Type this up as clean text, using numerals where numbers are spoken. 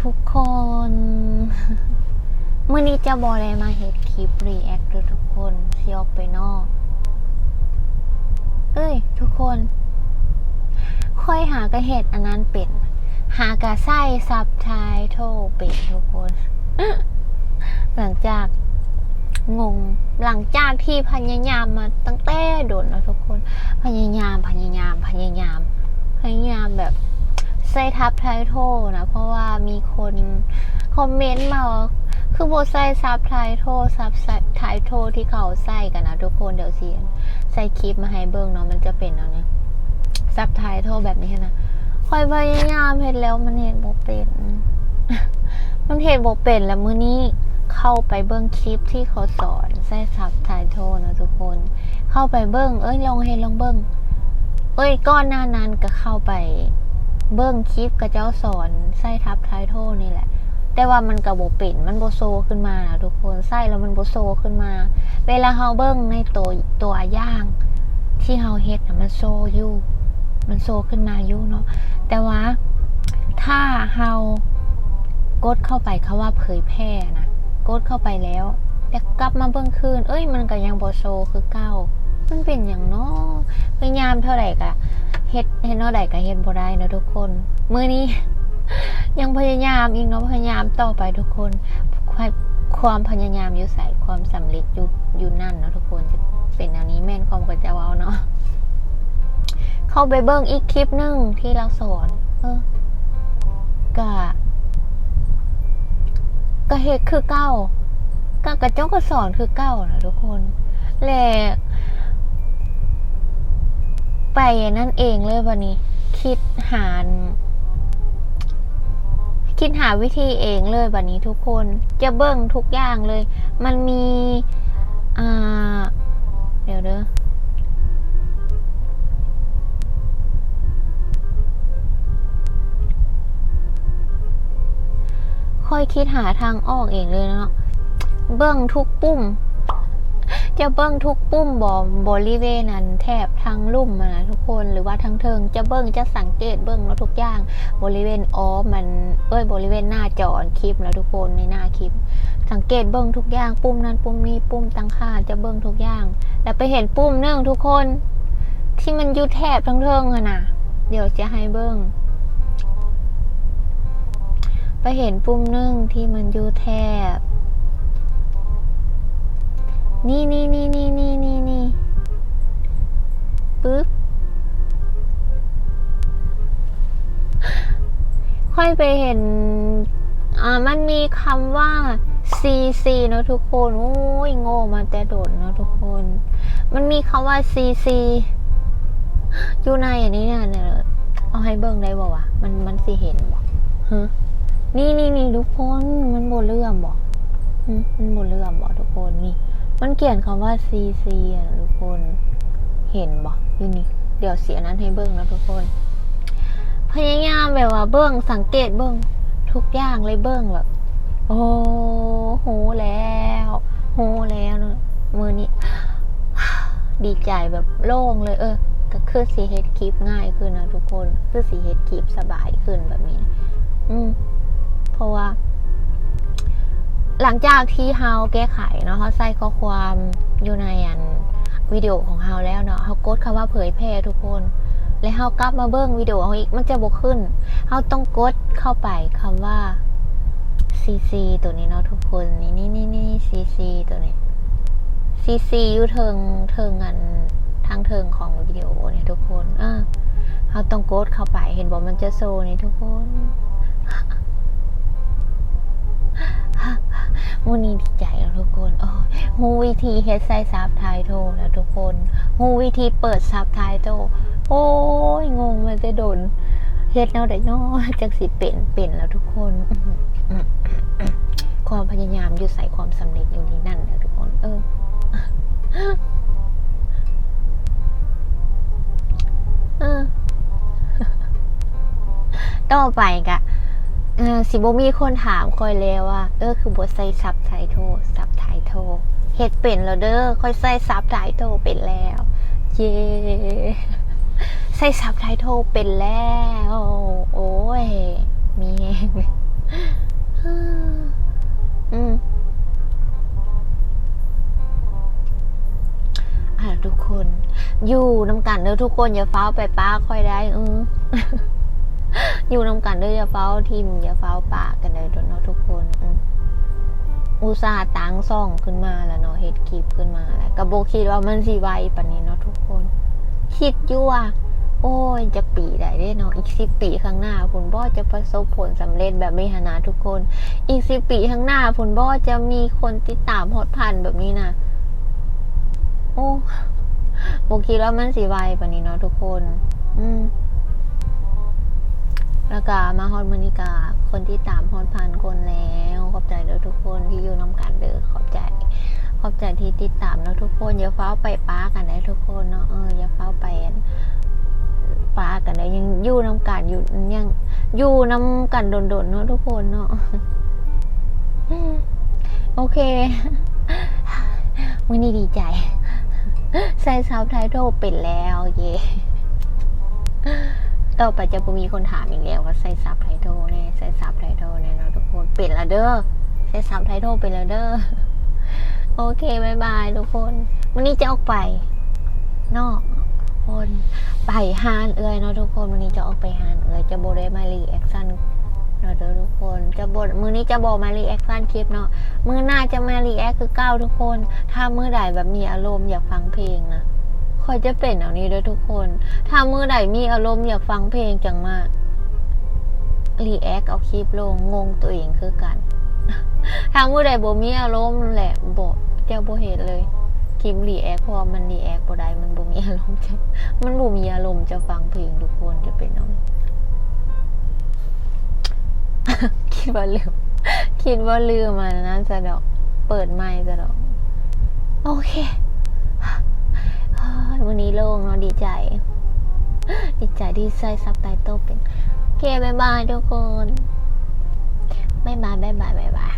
ทุกคนเมื่อนี้จะบอได้มาเฮ็ดคลิปรีแอคด้วยทุกคนเสียออกไปนอกทุกคนค่อยหากระเฮ็ดอันนั้นเป็นหากระไส้ซับไทโทเป็นทุกคนหลังจากที่พยายามมาตั้งแต่โดนแล้วทุกคนพยายามแบบใส่ทับไทโทนะเพราะว่ามีคนคอมเมนต์มาคือโบใส่ซับไทโทที่เขาใส่กันนะทุกคนเดี๋ยวสิใส่คลิปมาให้เบิ่งเนาะมันจะเป็นเอาเนี่ยซับไทโทแบบนี้นะค่อยพยายามเห็นแล้วมันเห็นโบเป็นมันเห็นโบเป็นแล้วมื้อนี้เข้าไปเบิ่งคลิปที่เขาสอนใส่ซับไทโทนะทุกคนเข้าไปเบิ่งลองเบิ่งก้อนหน้านั้นก็เข้าไปเบิ่งคลิปกับเจ้าสอนใส่ทับไทโทนี่แหละแต่ว่ามันกับโบเป็นมันโบโซขึ้นมานะทุกคนใส่แล้วมันโบโซขึ้นมาเวลาเฮาเบิ่งในตัวอย่างที่เฮาเฮ็ดนะมันโซอยู่มันโซขึ้นมาอยู่เนาะแต่ว่าถ้าเฮากดเข้าไปเขาว่าเผยแพร่นะกดเข้าไปแล้วแต่กลับมาเบิ่งคืนมันก็ยังโบโซคือเก่ามันเป็นอย่างเนาะพยายามเท่าไหร่ก็เฮ็ดเท่าใดก็เฮ็ดบ่ได้นะทุกคนมื้อนี้ ยังพยายามอีกเนาะพยายามต่อไปทุกคนความพยายามอยู่ใส่ความสำเร็จอยู่นั่นเนาะทุกคนจะเป็นแนวนี้แม่นความก็จะเว้าเนาะเข้าไปเบิ่งอีกคลิปนึงที่เราสอนก็เฮ็ดคือเก่ากระเจ้าก็สอนคือเก่านะทุกคนแหละไปนั่นเองเลยวันนี้คิดหาวิธีเองเลยวันนี้ทุกคนจะเบิ่งทุกอย่างเลยมันมีเดี๋ยวค่อยคิดหาทางออกเองเลยเนาะเบิ่งทุกปุ่มจะเบิ้งทุกปุ่มบริเวณนั้นแทบทั้งลุ่มนะทุกคนหรือว่าทั้งเทิงจะเบิ้งจะสังเกตเบิ้งแล้วทุกอย่างบริเวณมันบริเวณหน้าจอคลิปแล้วทุกคนในหน้าคลิปสังเกตเบิ้งทุกอย่างปุ่มนั้นปุ่มนี้ปุ่มตั้งค่าจะเบิ้งทุกอย่างแล้วไปเห็นปุ่มนึงทุกคนที่มันอยู่แทบทั้งเทิงอะนะเดี๋ยวจะให้เบิ้งไปเห็นปุ่มนึงที่มันอยู่แทบนี่ปึ๊บค่อยไปเห็นมันมีคำว่า CC เนาะทุกคนโอ้ยโง่มาแต่โดดเนาะทุกคนมันมีคำว่า CC อยู่ในอันนี้เนี่ยเอาให้เบิ่งได้บ่วะมันสิเห็นบ่นี่ทุกคนมันบ่เลื่อมบ่มันบ่เลื่อมบ่ทุกคนนี่มันเขียนคำว่า CC อ่ะทุกคนเห็นบ่อยู่นี่เดี๋ยวเสียนั้นให้เบิ่งนะทุกคนพยายามแบบว่าเบิ่งสังเกตเบิ่งทุกอย่างเลยเบิ่งแบบโอ้โหแล้วมือนี้ดีใจแบบโล่งเลยก็คือสีเฮ็ดคลิปง่ายขึ้นนะทุกคนคือสีเฮ็ดคลิปสบายขึ้นแบบนี้เพราะว่าหลังจากที่เฮาแก้ไขเนาะเฮาใส่ข้อความอยู่ในวิดีโอของเฮาแล้วเนาะเฮากดคำว่าเผยแพร่ทุกคนแล้วเฮากลับมาเบิ่งวิดีโออีกมันจะบ่ขึ้นเฮาต้องกดเข้าไปคำว่า CC ตัวนี้เนาะทุกคนนี่ CC ตัวนี้ CC อยู่เทิงทางเทิงของวิดีโอเนี่ยทุกคนเฮาต้องกดเข้าไปเห็นบ่มันจะโชว์นี่ทุกคนวันนี้ดีใจแล้วทุกคนฮู้วิธีเฮ็ดใส่ซับไทโทลแล้วทุกคนฮู้วิธีเปิดซับไทโทลโอ้ยงงมันจะโดนเฮ็ดแนวใดเนาะจักสิเป็นแล้วทุกคนความพยายามอยู่ใส่ความสำเร็จอยู่ที่นั่นแล้วทุกคนต่อไปกะสิบ่มีคนถามค่อยแล้วว่าคือบ่ใส่ซับไทโทลเฮ็ดเป็นแล้วเด้อค่อยใส่ซับไทโทลเป็นแล้วเย้ใส่ซับไทโทลเป็นแล้วโอ้ยมีแฮง อืมทุกคน อยู่น้ำกันเด้อทุกคนอย่าเฝ้าไปป้าค่อยได้อยู่น้ำกันเด้ออย่าเฝ้าทีมอย่าเฝ้าป่ากันเลยเนาะทุกคนอุตส่าห์ตั้งซ่องขึ้นมาแล้วเนาะเฮ็ดคลิปขึ้นมาแล้วก็บ่คิดว่ามันสิไวปานนี้เนาะทุกคน คิดอยู่ว่าโอ้ยจะปีได้เด้เนาะอีก10 ปีข้างหน้าผลบ่จะประสบผลสำเร็จแบบนี้หนาทุกคน อีก10 ปีข้างหน้าผลบ่จะมีคนติดตามฮอดพันแบบนี้นะโอ้บ่คิดว่ามันสิไวปานนี้เนาะทุกคนแล้วก็มาฮอดมื้อนี้ก็คนที่ตามฮอดพันคนแล้วขอบใจเด้อทุกคนที่อยู่นํกันเด้อขอบใจที่ติดตามเนาะทุกคนอย่าเฝ้าไปป้ากันได้ทุกคนเนาะอย่าเฝ้าไปป้ากันได้ยังอยู่นํกันอยู่ยังอยู่นํกันโดนๆเนาะทุกคนเนาะโอเคมื้อนี้ดีใจใส่ซับไตเติลเป็นแล้วเย่ต่อไปจะมีคนถามอีกแล้วว่าใส่ซับไตเติลเนี่ยใส่ซับไตเติลเนี่ยเนาะทุกคนเป็นละเด้อใส่ซับไตเติลเป็นละเด้อโอเคบายบายทุกคนวันนี้จะออกไปนอกคนไปฮานเอ่ยเนาะทุกคนวันนี้จะออกไปฮานเอ่ยจะโบได้มารีแอคชั่นเนาะทุกคนจะบมือนี้จะบอกมารีแอคชั่นคลิปเนาะมือหน้าจะมารีแอคคือ9ทุกคนถ้ามือใดแบบมีอารมณ์อยากฟังเพลงนะคอยจะเป็นเอานี้ด้วยทุกคนถ้ามือใดมีอารมณ์อยากฟังเพลงจังมากรีแอคเอาคลิปลงงงตัวเองคือกันทางมือใดบ่มีอารมณ์แหละบ่เจ้าบ่เห็นเลยคลิปรีแอคเพราะมันรีแอคบ่ได้มันบ่มีอารมณ์มันบ่มีอารมณ์จะฟังเพลงทุกคนจะเป็นเอาคิดว่าลืมมานะจะดอกเปิดไมค์จะดอกโอเควันนี้โล่งเนาะดีใจที่ใส่ซับไตเติลเป็นโอเคบายบายทุกคนบายบาย